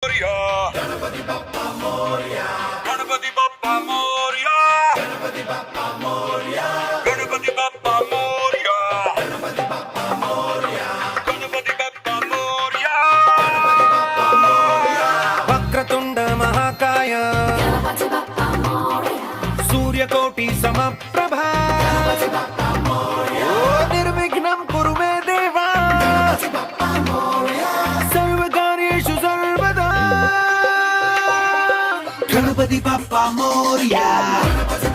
मोरया गणपति बप्पा मोरया गणपति बप्पा मोरया गणपति बप्पा मोरया गणपति बप्पा मोरया गणपति बप्पा मोरया गणपति बप्पा मोरया गणपति बप्पा मोरया वक्रतुंड महाकाय गणपति बप्पा मोरया सूर्यकोटि समप्रभा गणपति बप्पा मोरया निर्विघ्नं कुरु मे देवा गणपति बप्पा मोरया सर्वकार्येषु सर्वदा गणपति बप्पा मोरया गणपति